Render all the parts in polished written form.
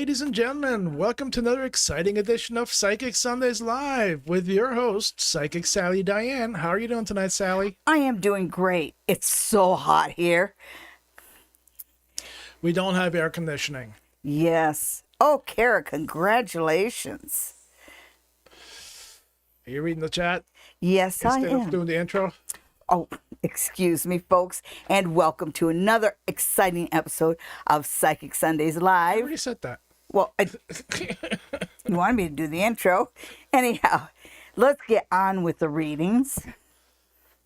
ladies and gentlemen. Welcome to another exciting edition of Psychic Sundays Live with your host, Psychic Sally Diane. How are you doing tonight, Sally? I am doing great. It's so hot here. We don't have air conditioning. Yes. Oh, Kara, congratulations. Are you reading the chat? Yes, I Instead of am. doing the intro? Oh, excuse me, folks, and welcome to another exciting episode of Psychic Sundays I Live. already said that. Well, you wanted me to do the intro. Anyhow, let's get on with the readings.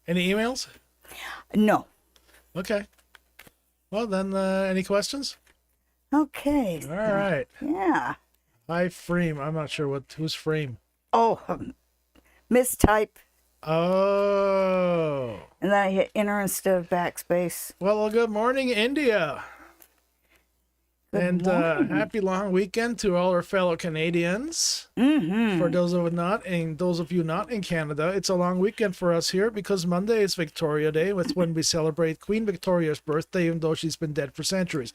Any emails? No. Okay. Well, then, any questions? Okay. All right. Yeah. Hi, Freem. I'm not sure who's Freem. Oh, mistype. Oh. And then I hit enter instead of backspace. Well, good morning, India. Good morning. Happy long weekend to all our fellow Canadians. Mm-hmm. For those of you not in Canada, it's a long weekend for us here because Monday is Victoria Day. It's when we celebrate Queen Victoria's birthday, even though she's been dead for centuries.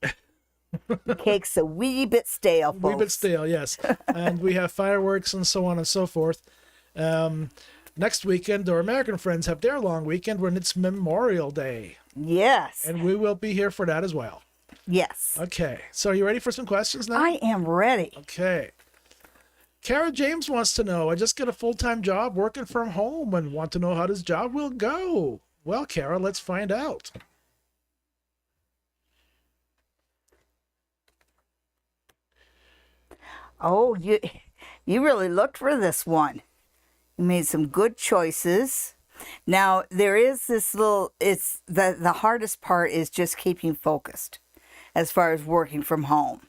The cake's a wee bit stale, folks. Wee bit stale, yes. And we have fireworks and so on and so forth. Next weekend, our American friends have their long weekend when it's Memorial Day. Yes. And we will be here for that as well. Yes. Okay, so are you ready for some questions now? I am ready. Okay. Kara James wants to know, I just get a full-time job working from home and want to know how this job will go. Well, Kara, let's find out. Oh, you really looked for this one. You made some good choices. Now, there is this it's the hardest part is just keeping focused as far as working from home.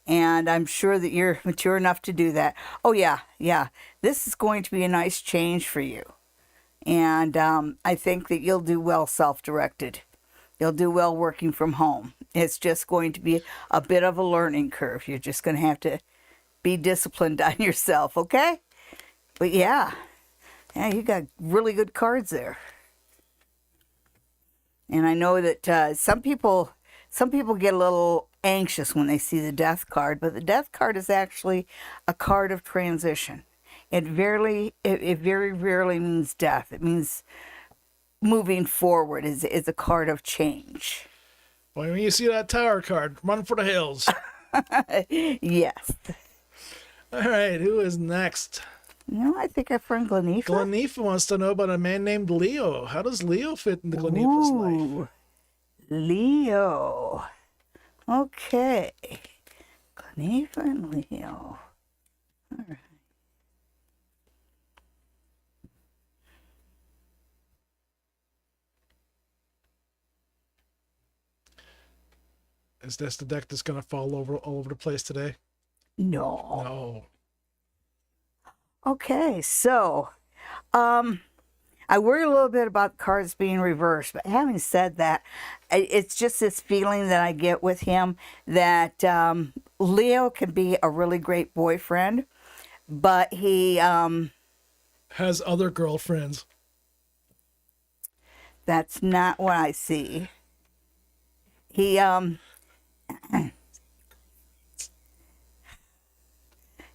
And I'm sure that you're mature enough to do that. Oh, yeah. This is going to be a nice change for you. And I think that you'll do well self-directed. You'll do well working from home. It's just going to be a bit of a learning curve. You're just going to have to be disciplined on yourself, okay? But yeah, you got really good cards there. And I know that some people get a little anxious when they see the death card, but the death card is actually a card of transition. It very rarely means death. It means moving forward is a card of change. Well, when you see that tower card, run for the hills. Yes. All right, who is next? No, I think our friend Glenifa. Glenifa wants to know about a man named Leo. How does Leo fit into Glenifa's life? Leo. Okay. Glenifa and Leo. All right. Is this the deck that's going to fall all over the place today? No. No. Okay, so I worry a little bit about cards being reversed, but having said that, it's just this feeling that I get with him that Leo can be a really great boyfriend, but he has other girlfriends. That's not what I see. He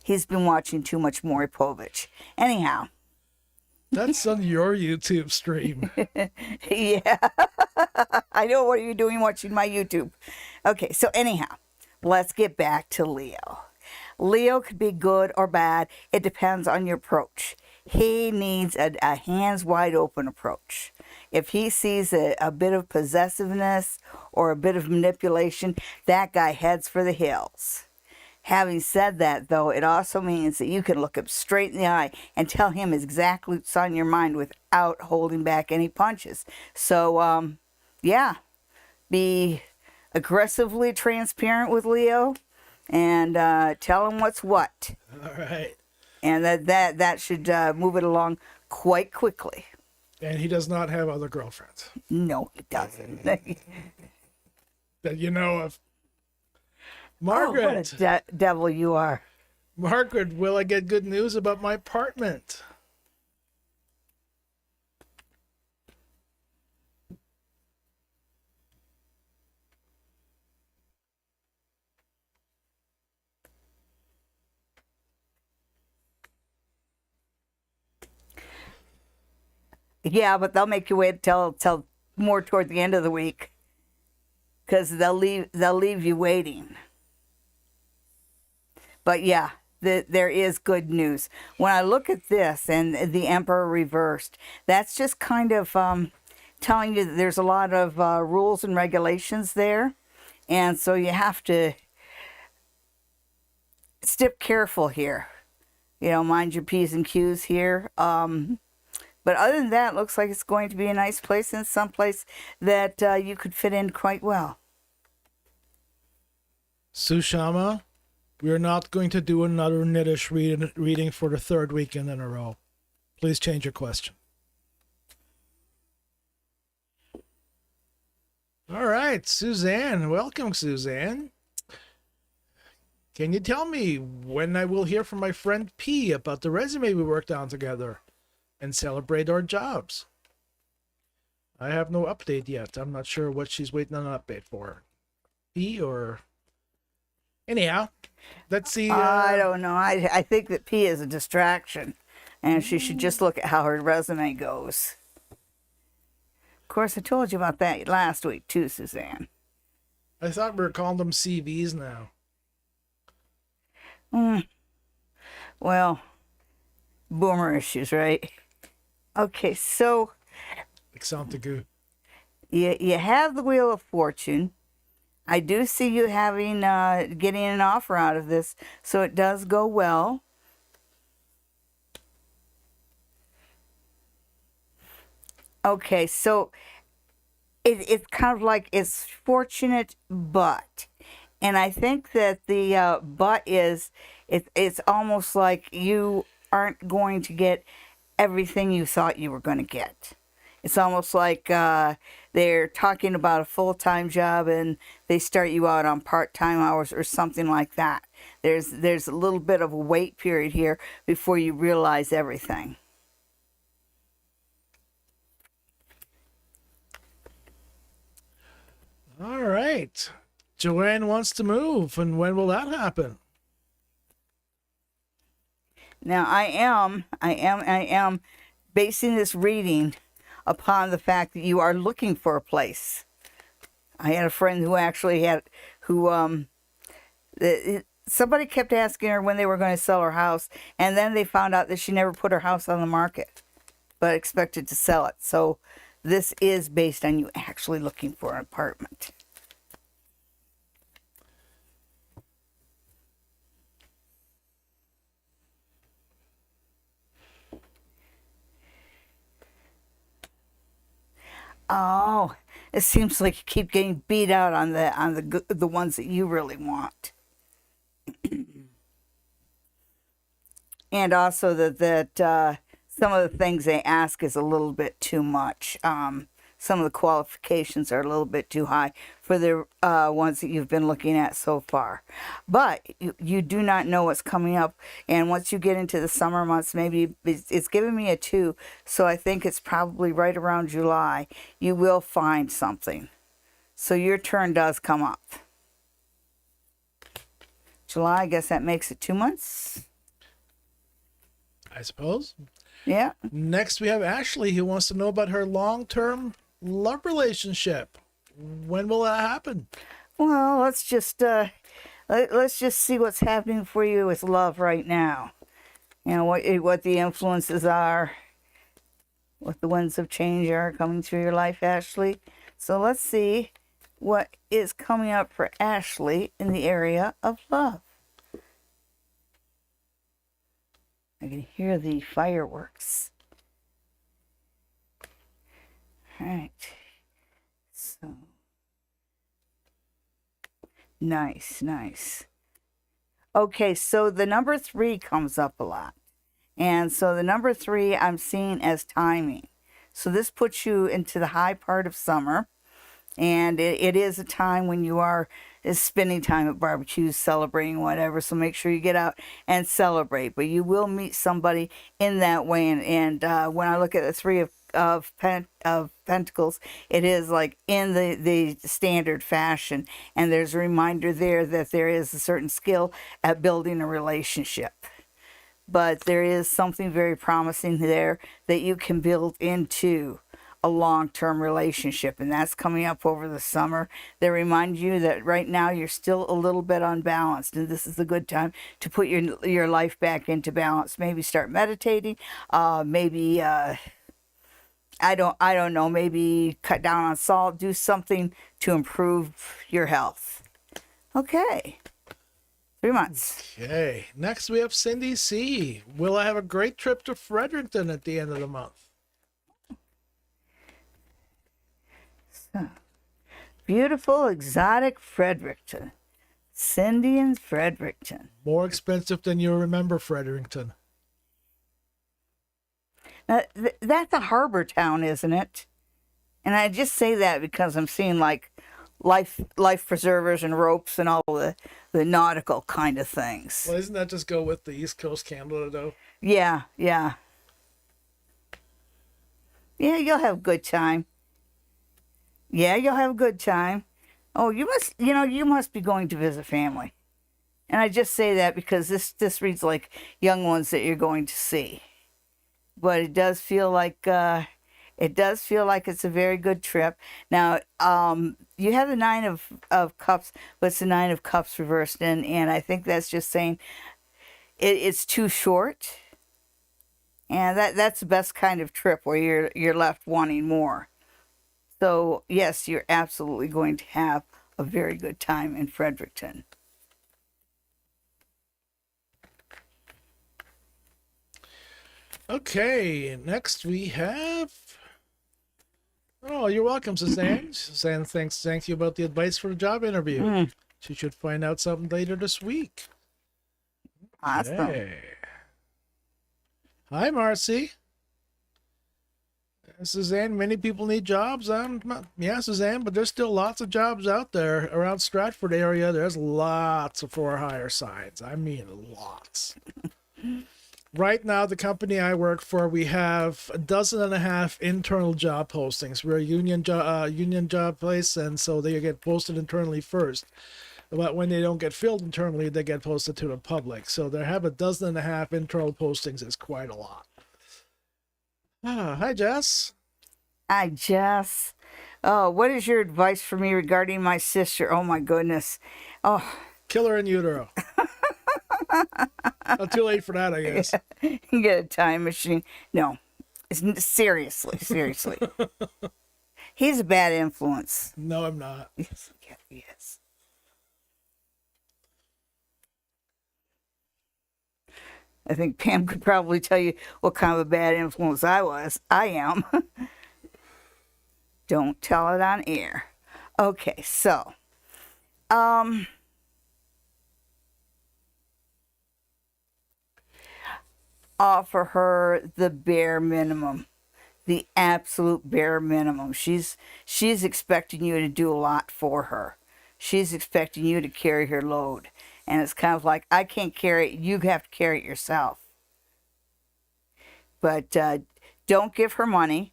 he's been watching too much Maury Povich. Anyhow. That's on your YouTube stream. Yeah. I know what you're doing watching my YouTube. Okay, so anyhow, let's get back to Leo. Leo could be good or bad. It depends on your approach. He needs a hands wide open approach. If he sees a bit of possessiveness or a bit of manipulation, that guy heads for the hills. Having said that, though, it also means that you can look him straight in the eye and tell him exactly what's on your mind without holding back any punches. So, yeah, be aggressively transparent with Leo and tell him what's what. All right. And that should move it along quite quickly. And he does not have other girlfriends. No, he doesn't. That you know of. Margaret. Oh, what a devil you are. Margaret, will I get good news about my apartment? Yeah, but they'll make you wait till more toward the end of the week because they'll leave you waiting. But yeah, there is good news. When I look at this and the Emperor reversed, that's just kind of telling you that there's a lot of rules and regulations there. And so you have to step careful here. Mind your P's and Q's here. But other than that, it looks like it's going to be a nice place and someplace that you could fit in quite well. Sushama, we are not going to do another Niddish reading for the third weekend in a row. Please change your question. All right, Suzanne. Welcome, Suzanne. Can you tell me when I will hear from my friend P about the resume we worked on together and celebrate our jobs? I have no update yet. I'm not sure what she's waiting on an update for. P or... Anyhow, let's see. I don't know. I think that P is a distraction, and she should just look at how her resume goes. Of course, I told you about that last week too, Suzanne. I thought we were calling them CVs now. Well, boomer issues, right? Okay, so Like Santagu. you have the Wheel of Fortune. I do see you getting an offer out of this, so it does go well. Okay, so it's kind of like it's fortunate, but, and I think that the but is it's almost like you aren't going to get everything you thought you were going to get. It's almost like they're talking about a full-time job and they start you out on part-time hours or something like that. There's a little bit of a wait period here before you realize everything. All right. Joanne wants to move, and when will that happen? Now I am basing this reading upon the fact that you are looking for a place. I had a friend who actually somebody kept asking her when they were going to sell her house, and then they found out that she never put her house on the market, but expected to sell it. So this is based on you actually looking for an apartment. Oh, it seems like you keep getting beat out on the ones that you really want. And also that some of the things they ask is a little bit too much. Some of the qualifications are a little bit too high for the ones that you've been looking at so far. But you do not know what's coming up. And once you get into the summer months, maybe it's giving me a 2. So I think it's probably right around July. You will find something. So your turn does come up. July, I guess that makes it 2 months. I suppose. Yeah. Next, we have Ashley, who wants to know about her long-term love relationship. When will that happen? Well, let's just see what's happening for you with love right now. You know what the influences are, what the winds of change are coming through your life, Ashley. So let's see what is coming up for Ashley in the area of love. I can hear the fireworks. All right. So, nice. Okay, so the number 3 comes up a lot. And so the number 3 I'm seeing as timing. So this puts you into the high part of summer. And it is a time when you are spending time at barbecues, celebrating, whatever. So make sure you get out and celebrate. But you will meet somebody in that way. And when I look at the 3 of Pentacles, it is like in the standard fashion. And there's a reminder there that there is a certain skill at building a relationship. but there is something very promising there that you can build into a long-term relationship, and that's coming up over the summer. They remind you that right now you're still a little bit unbalanced, and this is a good time to put your life back into balance. Maybe start meditating. Maybe I don't know. Maybe cut down on salt. Do something to improve your health. Okay. 3 months. Okay. Next, we have Cindy C. Will I have a great trip to Fredericton at the end of the month? Beautiful, exotic Fredericton. Cindy in Fredericton. More expensive than you remember Fredericton. Now, that's a harbor town, isn't it? And I just say that because I'm seeing like life preservers and ropes and all the nautical kind of things. Well, doesn't that just go with the East Coast Canada, though? Yeah. Yeah, you'll have a good time. Yeah, you'll have a good time. Oh, you must be going to visit family. And I just say that because this reads like young ones that you're going to see. But it does feel like it's a very good trip. Now, you have the Nine of Cups, but it's the Nine of Cups reversed, and I think that's just saying it's too short. And that's the best kind of trip where you're left wanting more. So, yes, you're absolutely going to have a very good time in Fredericton. Okay, next we have... Oh, you're welcome, Suzanne. Suzanne, thank you about the advice for the job interview. She should find out something later this week. Awesome. Okay. Hi, Marcy. Suzanne, many people need jobs. Yeah, Suzanne, but there's still lots of jobs out there around Stratford area. There's lots of for-hire signs. I mean, lots. Right now, the company I work for, we have 12 internal job postings. We're a union job place, and so they get posted internally first. But when they don't get filled internally, they get posted to the public. So they have 12 internal postings. Is quite a lot. Hi, Jess. Hi, Jess. Oh, what is your advice for me regarding my sister? Oh, my goodness. Oh. Kill her in utero. Not too late for that, I guess. You get a time machine. No. Seriously. He's a bad influence. No, I'm not. Yes, he is. I think Pam could probably tell you what kind of a bad influence I am. Don't tell it on air. Okay, so, offer her the bare minimum, the absolute bare minimum. She's expecting you to do a lot for her. She's expecting you to carry her load. And it's kind of like, I can't carry it, you have to carry it yourself. But don't give her money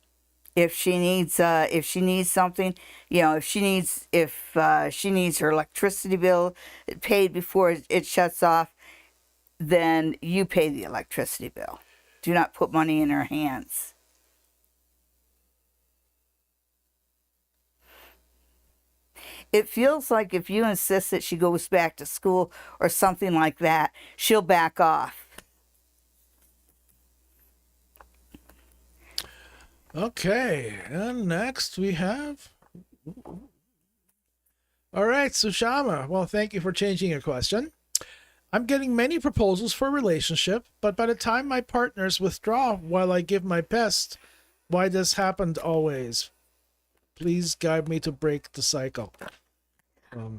if she needs something. If she needs her electricity bill paid before it shuts off, then you pay the electricity bill. Do not put money in her hands. It feels like if you insist that she goes back to school or something like that, she'll back off. Okay, and next we have... All right, Sushama. Well, thank you for changing your question. I'm getting many proposals for a relationship, but by the time my partners withdraw while I give my best, why this happened always? Please guide me to break the cycle.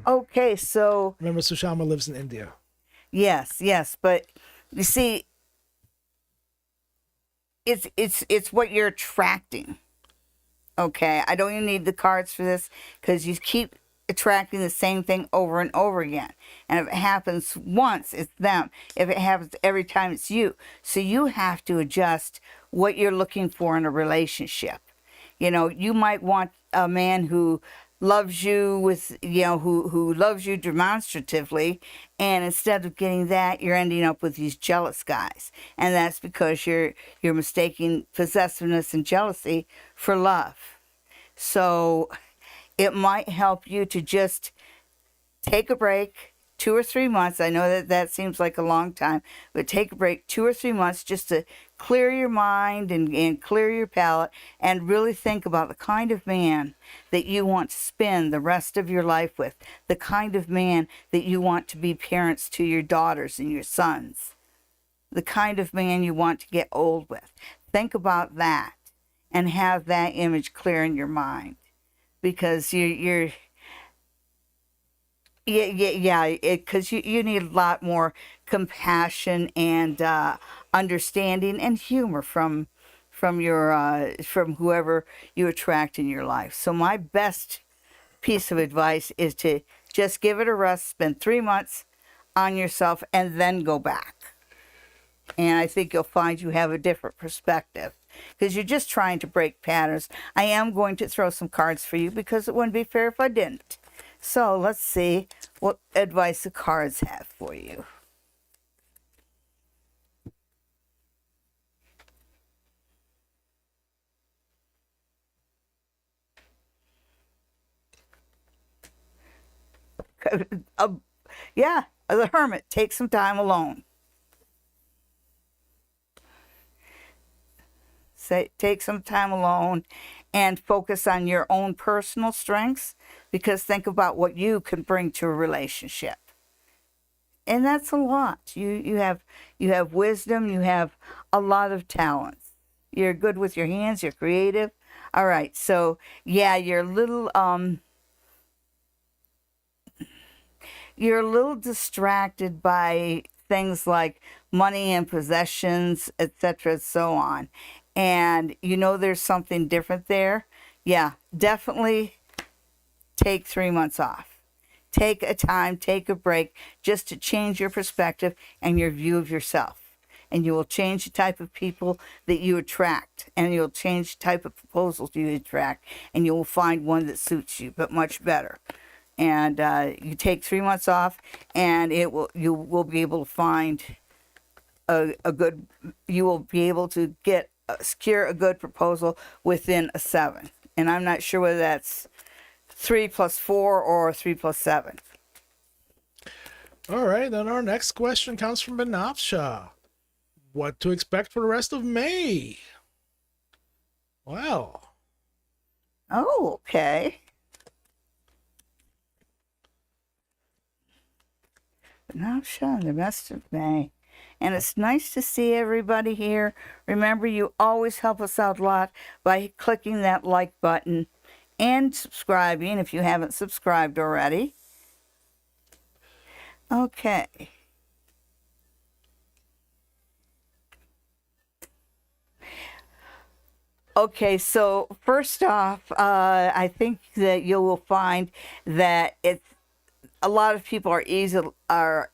Okay, so... Remember, Sushama lives in India. Yes, but you see, it's what you're attracting. Okay, I don't even need the cards for this because you keep attracting the same thing over and over again. And if it happens once, it's them. If it happens every time, it's you. So you have to adjust what you're looking for in a relationship. You might want a man who loves you with, who loves you demonstratively, and instead of getting that, you're ending up with these jealous guys, and that's because you're mistaking possessiveness and jealousy for love. So it might help you to just take a break 2 or 3 months. I know that seems like a long time, but take a break 2 or 3 months just to clear your mind and clear your palate and really think about the kind of man that you want to spend the rest of your life with, the kind of man that you want to be parents to your daughters and your sons, the kind of man you want to get old with. Think about that and have that image clear in your mind, because you're yeah, because you need a lot more compassion and understanding and humor from whoever you attract in your life. So my best piece of advice is to just give it a rest, spend 3 months on yourself, and then go back. And I think you'll find you have a different perspective, because you're just trying to break patterns. I am going to throw some cards for you because it wouldn't be fair if I didn't. So let's see what advice the cards have for you. Yeah, the Hermit. Take some time alone. Take some time alone and focus on your own personal strengths, because think about what you can bring to a relationship. And that's a lot. You have wisdom, you have a lot of talents. You're good with your hands, you're creative. All right. So, yeah, you're a little distracted by things like money and possessions, etc., so on. And there's something different there. Yeah, definitely take 3 months off. Take a time, take a break, just to change your perspective and your view of yourself. And you will change the type of people that you attract, and you'll change the type of proposals you attract, and you will find one that suits you, but much better. And you take 3 months off, and you will be able to find you will be able to secure a good proposal within a 7. And I'm not sure whether that's 3 + 4 or 3 + 7. All right, then our next question comes from Benafsha. What to expect for the rest of May? Wow. Oh, okay. Benafsha, the rest of May. And it's nice to see everybody here. Remember, you always help us out a lot by clicking that like button and subscribing if you haven't subscribed already. Okay. Okay, so first off, I think that you will find that a lot of people are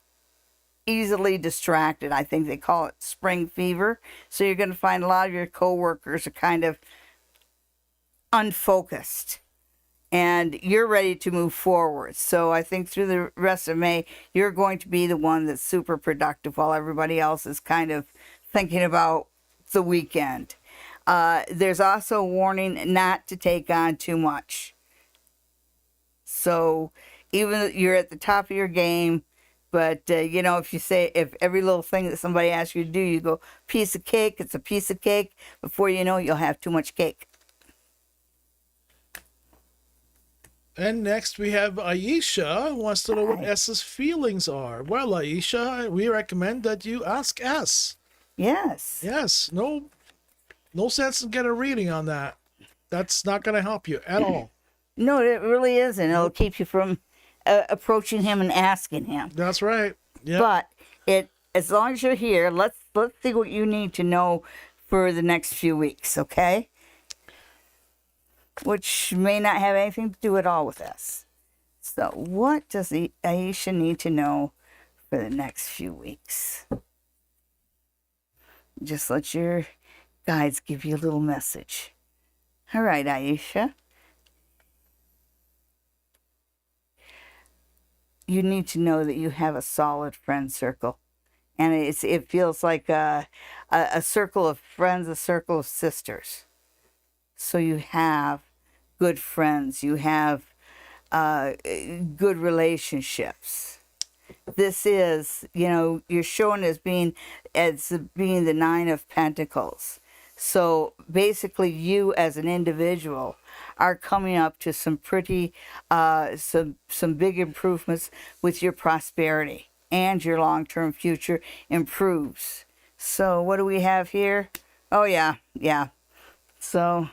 easily distracted. I think they call it spring fever. So you're going to find a lot of your coworkers are kind of unfocused, and you're ready to move forward. So I think through the rest of May, you're going to be the one that's super productive while everybody else is kind of thinking about the weekend. There's also a warning not to take on too much. So even you're at the top of your game, but if every little thing that somebody asks you to do, you go, piece of cake, it's a piece of cake. Before you know it, you'll have too much cake. And next we have Aisha, who wants to know what Hi. S's feelings are. Well, Aisha, we recommend that you ask S. Yes. Yes, no sense in getting a reading on that. That's not going to help you at all. No, it really isn't. It'll keep you from approaching him and asking him. That's right. Yeah. But as long as you're here, let's see what you need to know for the next few weeks, okay? Which may not have anything to do at all with us. So what does Aisha need to know for the next few weeks? Just let your guides give you a little message. All right, Aisha. you need to know that you have a solid friend circle. And it feels like a circle of friends, a circle of sisters. So you have good friends, you have good relationships. This is, you're shown as being the Nine of Pentacles. So basically, you as an individual are coming up to some pretty, some big improvements with your prosperity, and your long-term future improves. So what do we have here? Oh yeah. So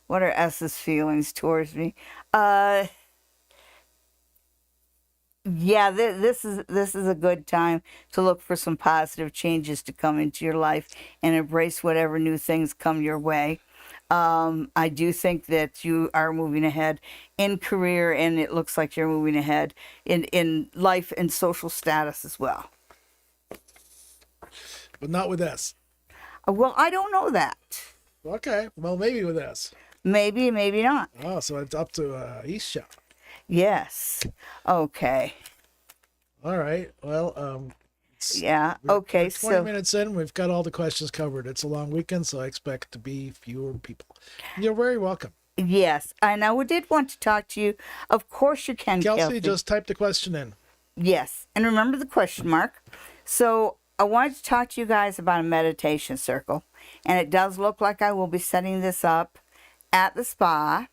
what are S's feelings towards me? Yeah, this is a good time to look for some positive changes to come into your life and embrace whatever new things come your way. I do think that you are moving ahead in career, and it looks like you're moving ahead in life and social status as well. But not with S. Well, I don't know that. Okay, well, maybe with S. Maybe, maybe not. Oh, so it's up to Isha. Yes. Okay. All right. Well, Yeah. we're Okay. 20 So minutes in, we've got all the questions covered. It's a long weekend, so I expect to be fewer people. You're very welcome. yes, and I did want to talk to you. Of course, you can, Kelsey, just type the question in. Yes, and remember the question mark. So I wanted to talk to you guys about a meditation circle, and it does look like I will be setting this up at the spa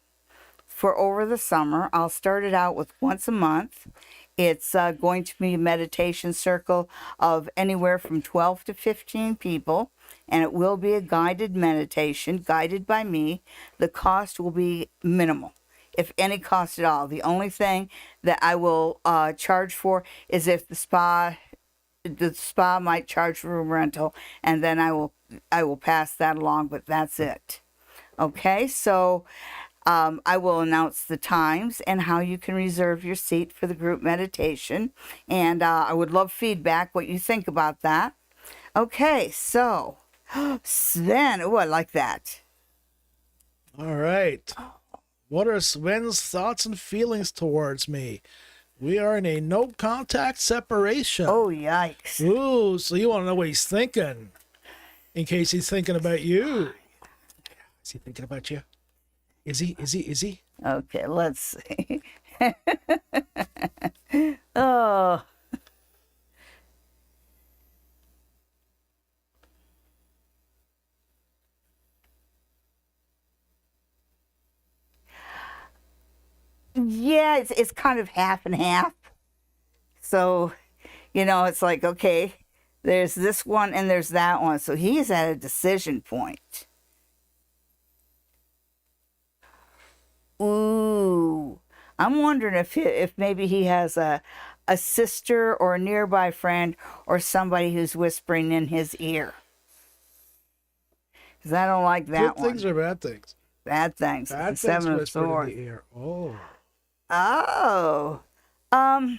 for over the summer. I'll start it out with once a month. It's going to be a meditation circle of anywhere from 12 to 15 people, and it will be a guided meditation, guided by me. The cost will be minimal, if any cost at all. The only thing that I will charge for is if the spa might charge for room rental, and then I will pass that along, but that's it. Okay, so I will announce the times and how you can reserve your seat for the group meditation. And I would love feedback, what you think about that. Okay, so Sven, oh, I like that. All right. What are Sven's thoughts and feelings towards me? We are in a no contact separation. Oh, yikes. Ooh, so you want to know what he's thinking? In case he's thinking about you. Is he thinking about you? Is he? Okay, let's see. Oh. Yeah, it's kind of half and half. So, it's like, okay, there's this one and there's that one. So he's at a decision point. Ooh, I'm wondering if maybe he has a sister or a nearby friend or somebody who's whispering in his ear. Because I don't like that Good things one. or bad things? Bad things. Bad It's things the 7 of whispered in Swords. the ear. Oh. Oh.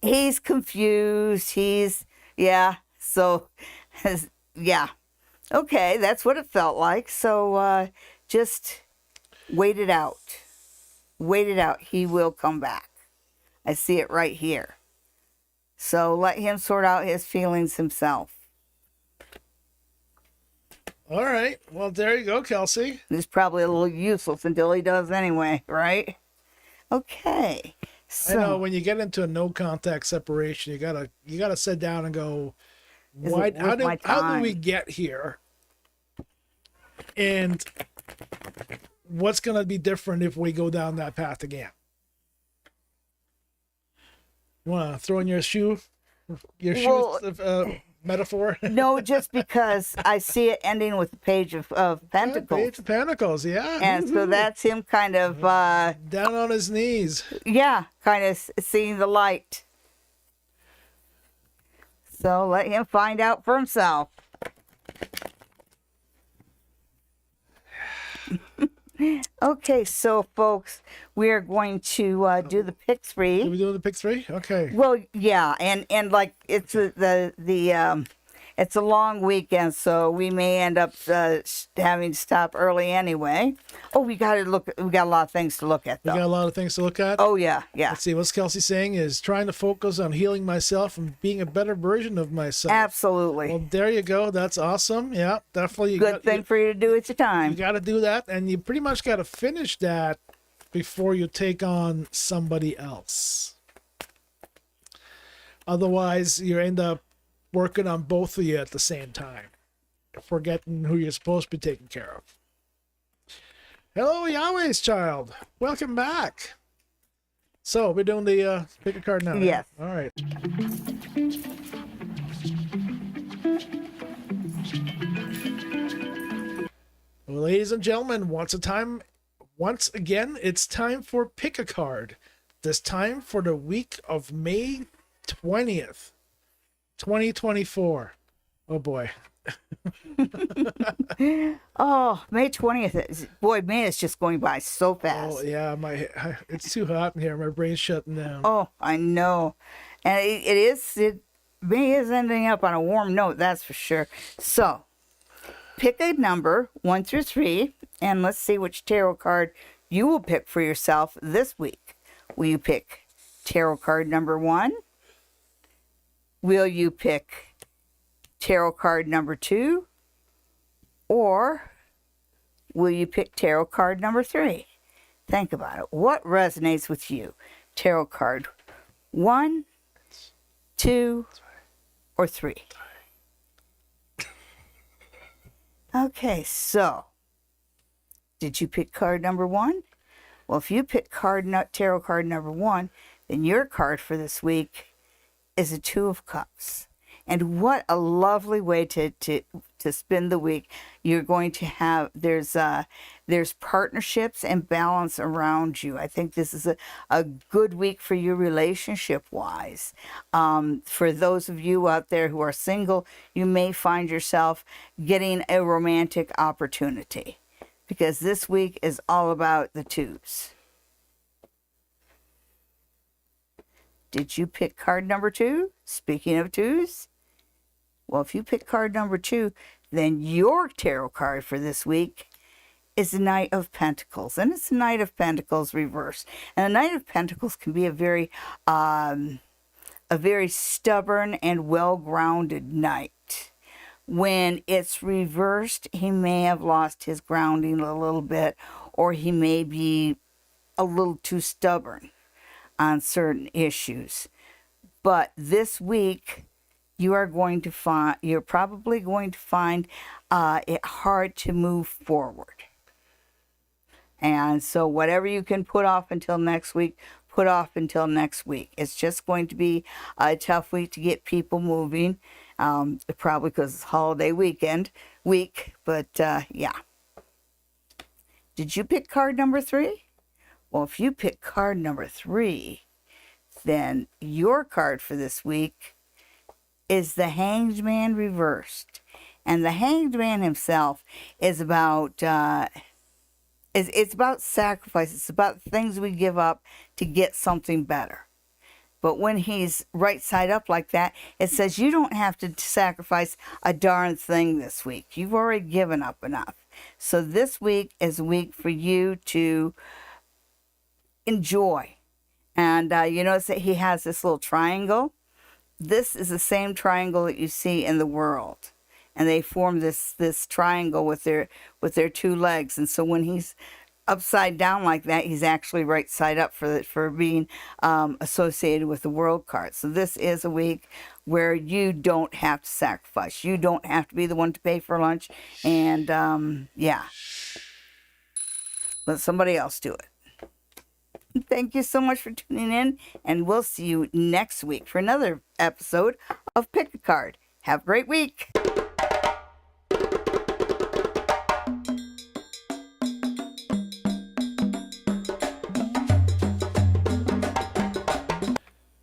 He's confused. Yeah. So, yeah. Okay, that's what it felt like. So, just wait it out. Wait it out. He will come back. I see it right here. So let him sort out his feelings himself. All right. Well, there you go, Kelsey. He's probably a little useless until he does anyway, right? Okay. So, I know when you get into a no contact separation, you gotta sit down and go, Is why? it How worth do my how do time? we get here? And what's gonna be different if we go down that path again? You wanna throw in your shoe Well, metaphor? no, just because I see it ending with the Page of Pentacles. Page of Pentacles, yeah. And so that's him kind of, down on his knees. kind of seeing the light. So let him find out for himself. Okay, so folks, we are going to do the pick Are three. we doing the pick three? Okay. Well, yeah, and like it's it's a long weekend, so we may end up having to stop early anyway. Oh, we got a lot of things to look at, We though. got a lot of things to look at. Oh, yeah. Let's see. What's Kelsey saying is trying to focus on healing myself and being a better version of myself. Absolutely. Well, there you go. That's awesome. Yeah, definitely. Good thing for you to do at your time. You got to do that, and you pretty much got to finish that before you take on somebody else. Otherwise, you end up working on both of you at the same time, forgetting who you're supposed to be taking care of. Hello, Yahweh's child. Welcome back. So, we're doing the pick a card now. Yes. All right. Well, ladies and gentlemen, once again, it's time for pick a card. This time for the week of May 20th, 2024. Oh boy. Oh, May 20th. Boy, May is just going by so fast. Oh yeah, it's too hot in here. My brain's shutting down. Oh, I know. And May is ending up on a warm note, that's for sure. So, pick a number 1 through 3, and let's see which tarot card you will pick for yourself this week. Will you pick tarot card number 1? Will you pick tarot card number 2? Or will you pick tarot card number 3? Think about it. What resonates with you? Tarot card 1, 2, or 3? Okay, so did you pick card number 1? Well, if you pick tarot card number 1, then your card for this week is a 2 of Cups. And what a lovely way to spend the week. You're going to have, there's partnerships and balance around you. I think this is a good week for you relationship-wise. For those of you out there who are single, you may find yourself getting a romantic opportunity, because this week is all about the 2s. Did you pick card number 2? Speaking of 2s, well, if you pick card number 2, then your tarot card for this week is the Knight of Pentacles. And it's the Knight of Pentacles reversed. And the Knight of Pentacles can be a very stubborn and well-grounded knight. When it's reversed, he may have lost his grounding a little bit, or he may be a little too stubborn on certain issues. But this week, you're probably going to find it hard to move forward. And so whatever you can put off until next week, put off until next week. It's just going to be a tough week to get people moving, probably because it's holiday week, but yeah. Did you pick card number 3? Well, if you pick card number 3, then your card for this week is the Hanged Man reversed. And the Hanged Man himself is about it's about sacrifice. It's about things we give up to get something better. But when he's right side up like that, it says you don't have to sacrifice a darn thing this week. You've already given up enough. So this week is a week for you to enjoy. And you notice that he has this little triangle. This is the same triangle that you see in the world, and they form this triangle with their 2 legs. And so when he's upside down like that, he's actually right side up for being associated with the world card. So this is a week where you don't have to sacrifice. You don't have to be the one to pay for lunch, and yeah, let somebody else do it. Thank you so much for tuning in, and we'll see you next week for another episode of Pick a Card. Have a great week.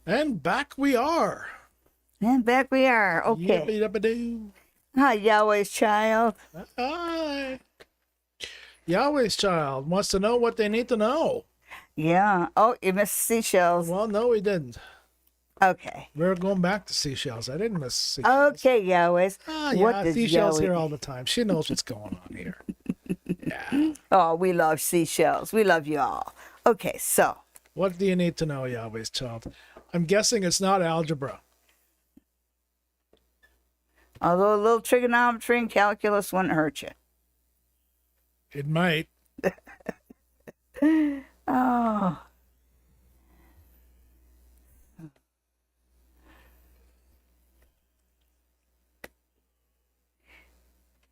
And back we are. And back we are. Okay. Yippee-dabba-doo. Hi, Yahweh's child. Hi. Yahweh's child wants to know what they need to know. Yeah. Oh, you missed seashells. Well, no, we didn't. Okay. We're going back to seashells. I didn't miss seashells. Okay, Yahweh. Ah, What yeah, does seashells Yahweh? here all the time. She knows what's going on here. Yeah. Oh, we love seashells. We love you all. Okay, so What do you need to know, Yahweh's child? I'm guessing it's not algebra. although a little trigonometry and calculus wouldn't hurt you. It might. Oh.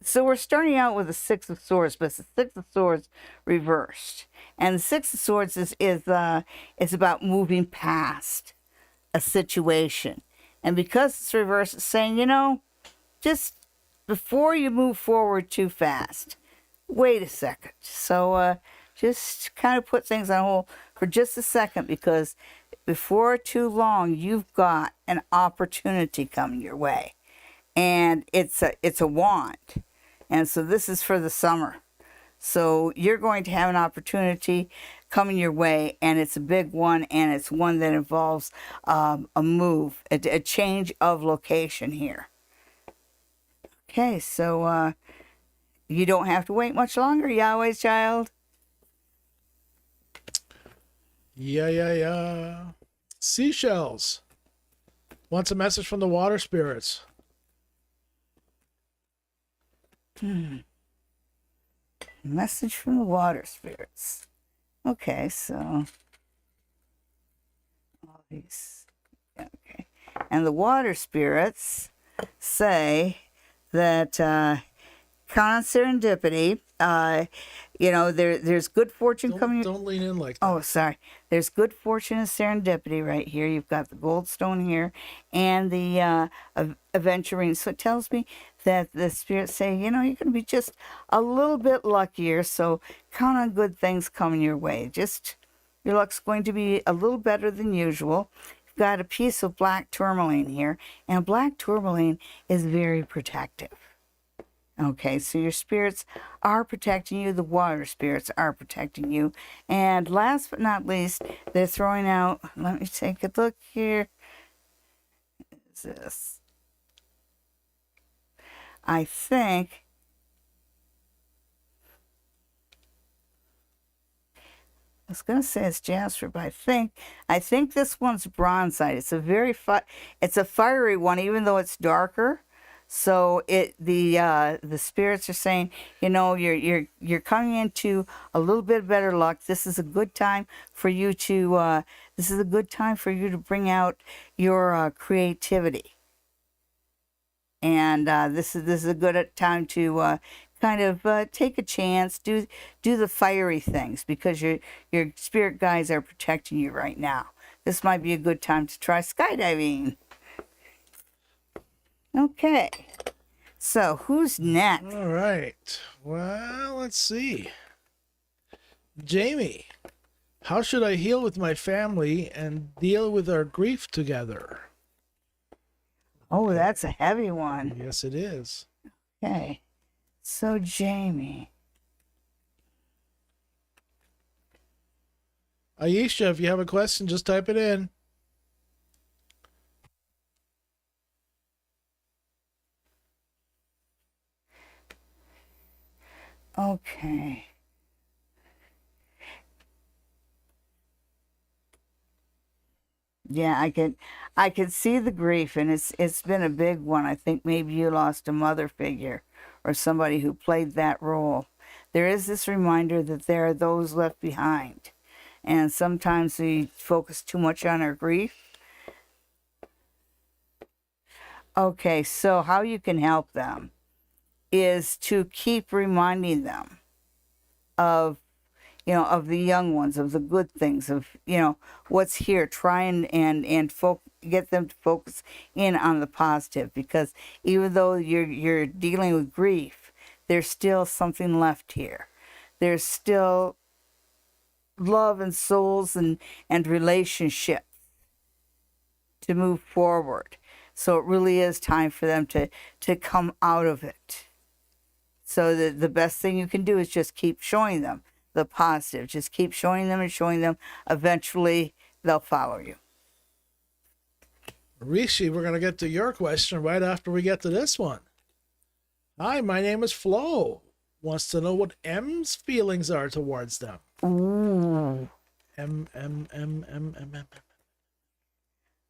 So we're starting out with the Six of Swords, but it's the Six of Swords reversed. And the Six of Swords is about moving past a situation. And because it's reversed, it's saying, just before you move forward too fast, wait a second. So just kind of put things on hold for just a second, because before too long, you've got an opportunity coming your way. And it's a wand. And so this is for the summer. So you're going to have an opportunity coming your way, and it's a big one, and it's one that involves a move, a change of location here. Okay, so you don't have to wait much longer, Yahweh's child. Yeah. Seashells. Wants a message from the water spirits. Message from the water spirits. Okay, so all these. Okay, and the water spirits say that count on serendipity. There's good fortune coming. Don't lean in like that. Oh, sorry. There's good fortune and serendipity right here. You've got the gold stone here and the aventurine. So it tells me that the spirits say, you're going to be just a little bit luckier. So count on good things coming your way. Just your luck's going to be a little better than usual. You've got a piece of black tourmaline here, and black tourmaline is very protective. Okay, so your spirits are protecting you. The water spirits are protecting you. And last but not least, they're throwing out, let me take a look here. What is this? I think I was gonna say it's jasper, but I think this one's bronzite. It's it's a fiery one, even though it's darker. So the spirits are saying, you're coming into a little bit better luck. This is a good time for you to bring out your creativity. And this is a good time to kind of take a chance, do the fiery things, because your spirit guides are protecting you right now. This might be a good time to try skydiving. Okay, so who's next? All right. Well, let's see. Jamie, how should I heal with my family and deal with our grief together? Oh, that's a heavy one. Yes, it is. Okay, so Jamie. Aisha, if you have a question, just type it in. Okay. Yeah, I could see the grief, and it's been a big one. I think maybe you lost a mother figure or somebody who played that role. There is this reminder that there are those left behind, and sometimes we focus too much on our grief. Okay, so how you can help them is to keep reminding them of the young ones, of the good things, of what's here. Try and get them to focus in on the positive, because even though you're dealing with grief, there's still something left here. There's still love and souls and relationships to move forward. So it really is time for them to come out of it. So the best thing you can do is just keep showing them the positive. Just keep showing them and showing them. Eventually, they'll follow you. Rishi, we're going to get to your question right after we get to this one. Hi, my name is Flo. Wants to know what M's feelings are towards them. Ooh. M.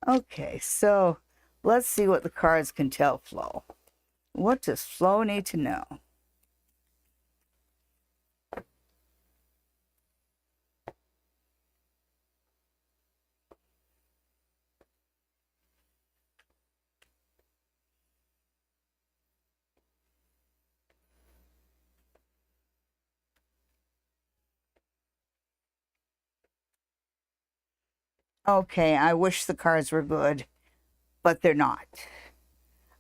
Okay, so let's see what the cards can tell Flo. What does Flo need to know? Okay, I wish the cards were good, but they're not.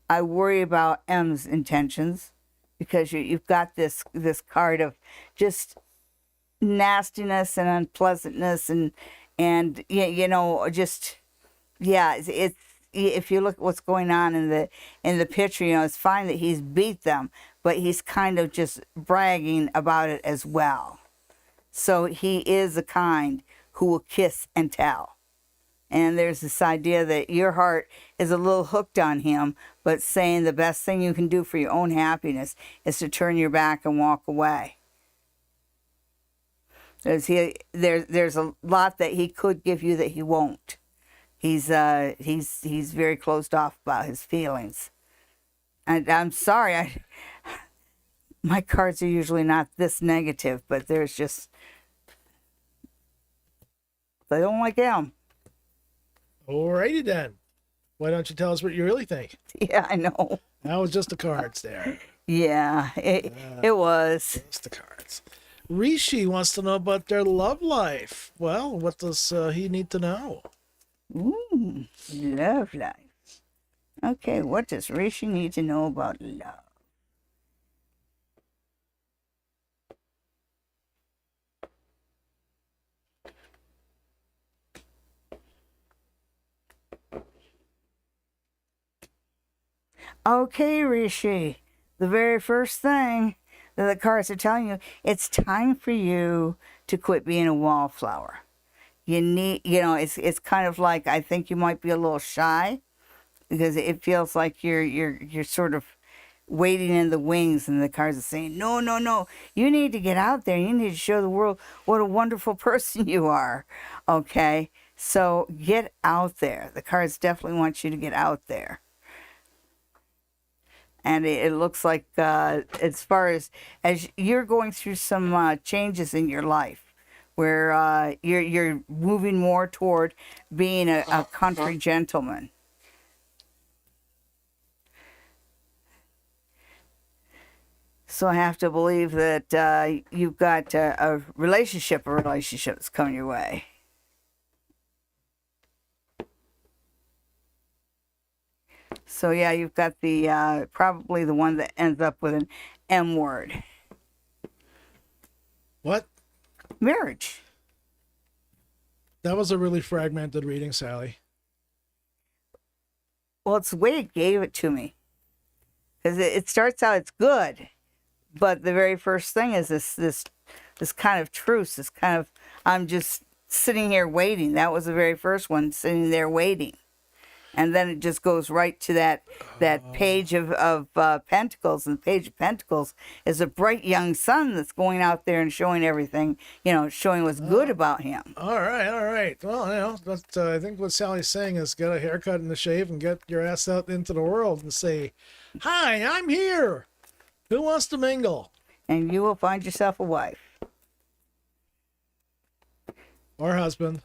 I worry about M's intentions because you've got this card of just nastiness and unpleasantness and you know, just yeah, it's if you look at what's going on in the picture, you know, it's fine that he's beat them, but he's kind of just bragging about it as well. So he is the kind who will kiss and tell. And there's this idea that your heart is a little hooked on him, but saying the best thing you can do for your own happiness is to turn your back and walk away. There's a lot that he could give you that he won't. He's very closed off about his feelings. And I'm sorry, my cards are usually not this negative, but there's just, they don't like him. Alrighty then. Why don't you tell us what you really think? Yeah, I know. That was just the cards there. Yeah, it was. Just the cards. Rishi wants to know about their love life. Well, what does he need to know? Ooh, love life. Okay, what does Rishi need to know about love? Okay, Rishi, the very first thing that the cards are telling you, it's time for you to quit being a wallflower. You need, you know, it's kind of like, I think you might be a little shy because it feels like you're sort of waiting in the wings, and the cards are saying, no, no, no, you need to get out there. You need to show the world what a wonderful person you are. Okay, so get out there. The cards definitely want you to get out there. And it looks like as far as you're going through some changes in your life, where you're moving more toward being a country gentleman. So I have to believe that you've got a relationship that's coming your way. So yeah, you've got the probably the one that ends up with an M word. What? Marriage. That was a really fragmented reading, Sally. Well, it's the way it gave it to me. Because it starts out, it's good, but the very first thing is this kind of truce, this kind of, I'm just sitting here waiting. That was the very first one, sitting there waiting. And then it just goes right to that page of Pentacles. And the page of Pentacles is a bright young son that's going out there and showing everything, you know, showing what's good about him. All right. Well, you know, but, I think what Sally's saying is get a haircut and a shave and get your ass out into the world and say, hi, I'm here. Who wants to mingle? And you will find yourself a wife. Or husband.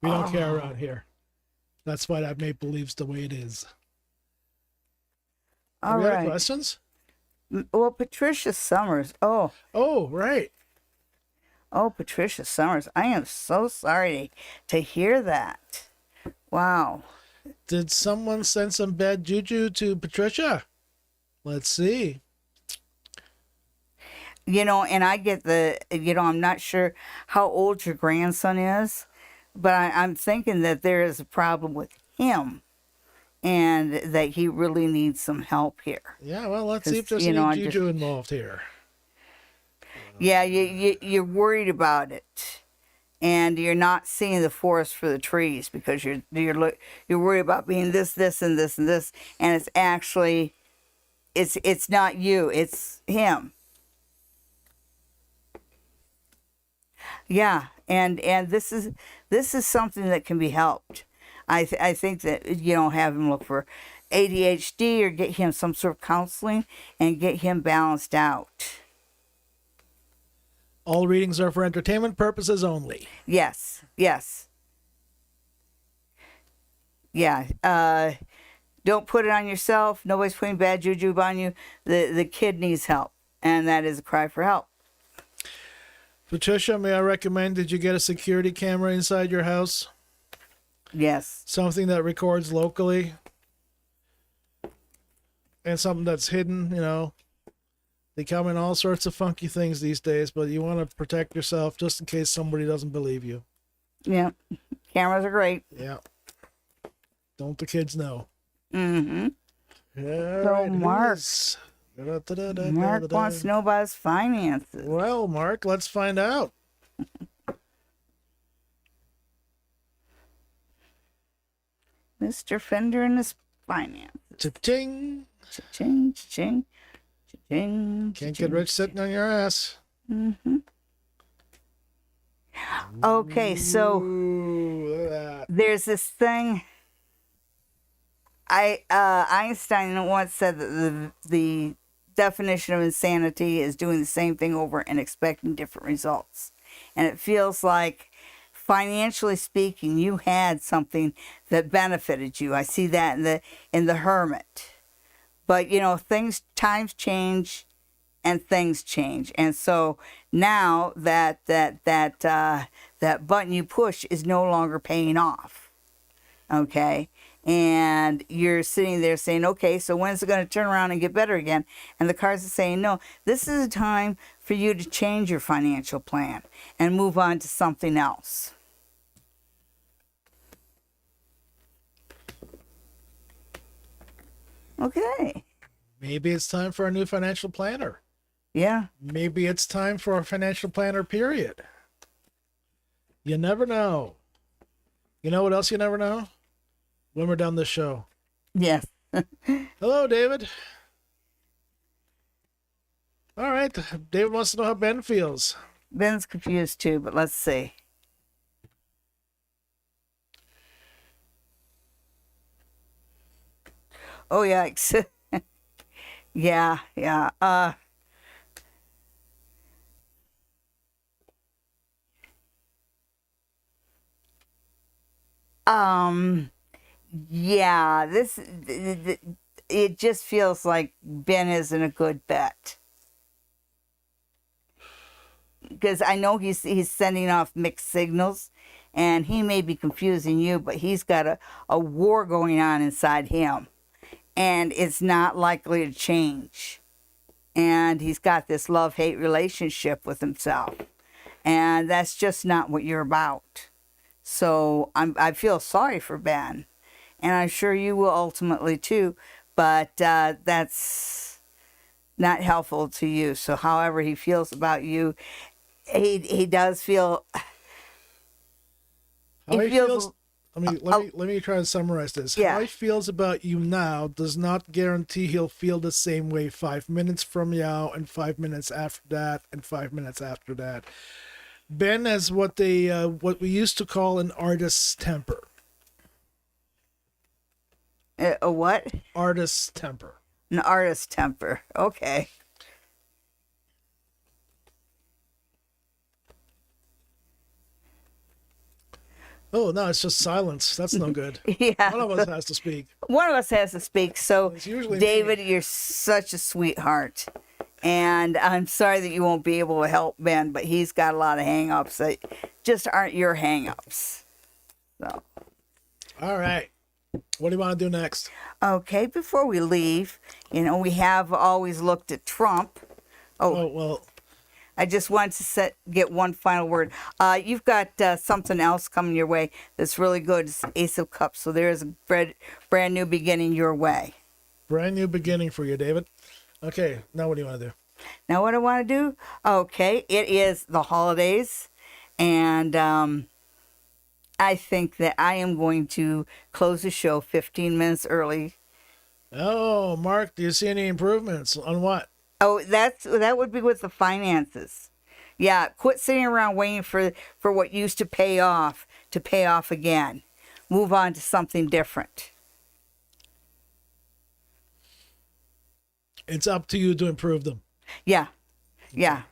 We don't care around here. That's why that make believe's the way it is. All Any right. other questions? Well, Patricia Summers. Oh, Right. Oh, Patricia Summers. I am so sorry to hear that. Wow. Did someone send some bad juju to Patricia? Let's see. You know, and I get I'm not sure how old your grandson is, but I'm thinking that there is a problem with him and that he really needs some help here. Yeah, well, let's see if there's any juju involved here. Yeah, you're worried about it. and you're not seeing the forest for the trees because you're worried about being this, and this, and this, and it's actually it's not you, it's him. Yeah, and this is something that can be helped. I think that have him look for ADHD or get him some sort of counseling and get him balanced out. All readings are for entertainment purposes only. Yes. Yeah. Don't put it on yourself. Nobody's putting bad juju on you. The kid needs help, and that is a cry for help. Patricia, may I recommend that you get a security camera inside your house? Yes. Something that records locally. And something that's hidden, They come in all sorts of funky things these days, but you want to protect yourself just in case somebody doesn't believe you. Yeah. Cameras are great. Yeah. Don't the kids know? Mm-hmm. Yeah, So right, Mark wants to know about his finances. Well, Mark, let's find out. Mr. Fender and his finances. Cha-ching. Cha-ching, cha-ching, cha-ching. Can't get rich sitting on your ass. Mm-hmm. Okay, so Ooh, look at that. there's this thing. Einstein once said that the definition of insanity is doing the same thing over and expecting different results. And it feels like, financially speaking, you had something that benefited you. I see that in the Hermit. But times change and things change. And so now that button you push is no longer paying off. Okay? And you're sitting there saying, okay, so when's it going to turn around and get better again? And the cards are saying, no, this is a time for you to change your financial plan and move on to something else. Okay. Maybe it's time for a new financial planner. Yeah. Maybe it's time for a financial planner, period. You never know. You know what else you never know? When we're done this show. Yes. Hello, David. All right. David wants to know how Ben feels. Ben's confused too, but let's see. Oh, yikes. Yeah. Yeah, it just feels like Ben isn't a good bet. Because I know he's sending off mixed signals, and he may be confusing you, but he's got a war going on inside him, and it's not likely to change. And he's got this love-hate relationship with himself, and that's just not what you're about. So I feel sorry for Ben, and I'm sure you will ultimately too, but that's not helpful to you. So however he feels about you, he does feel. How he feels. Let me try to summarize this. Yeah. How he feels about you now does not guarantee he'll feel the same way 5 minutes from now, and 5 minutes after that, and 5 minutes after that. Ben has what we used to call an artist's temper. A what? Artist's temper. An artist's temper. Okay. Oh, no, it's just silence. That's no good. Yeah. One of us has to speak. One of us has to speak. So, It's usually David, me. you're such a sweetheart. And I'm sorry that you won't be able to help Ben, but he's got a lot of hang-ups that just aren't your hang-ups. So. All right. What do you want to do next? Okay, before we leave, we have always looked at Trump. Oh, well. I just wanted to get one final word. You've got something else coming your way that's really good. It's Ace of Cups. So there is a brand new beginning your way. Brand new beginning for you, David. Okay, now what do you want to do? Now what I want to do? Okay, it is the holidays. And I think that I am going to close the show 15 minutes early. Oh, Mark, do you see any improvements on what? Oh, that would be with the finances. Yeah, quit sitting around waiting for what used to pay off again. Move on to something different. It's up to you to improve them. Yeah. Yeah.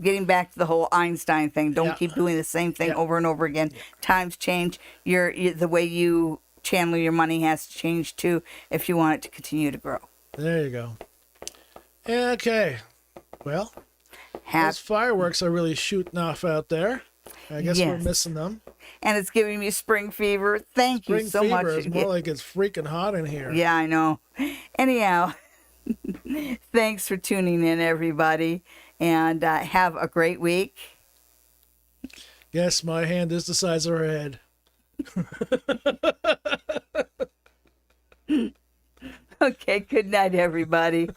Getting back to the whole Einstein thing. Don't keep doing the same thing over and over again. Times change. The way you channel your money has to change too if you want it to continue to grow. There you go. Okay. Well, those fireworks are really shooting off out there. I guess we're missing them. And it's giving me spring fever. Thank you so much. It's more like it's freaking hot in here. Yeah, I know. Anyhow, thanks for tuning in, everybody. And have a great week. Yes, my hand is the size of her head. Okay, good night, everybody.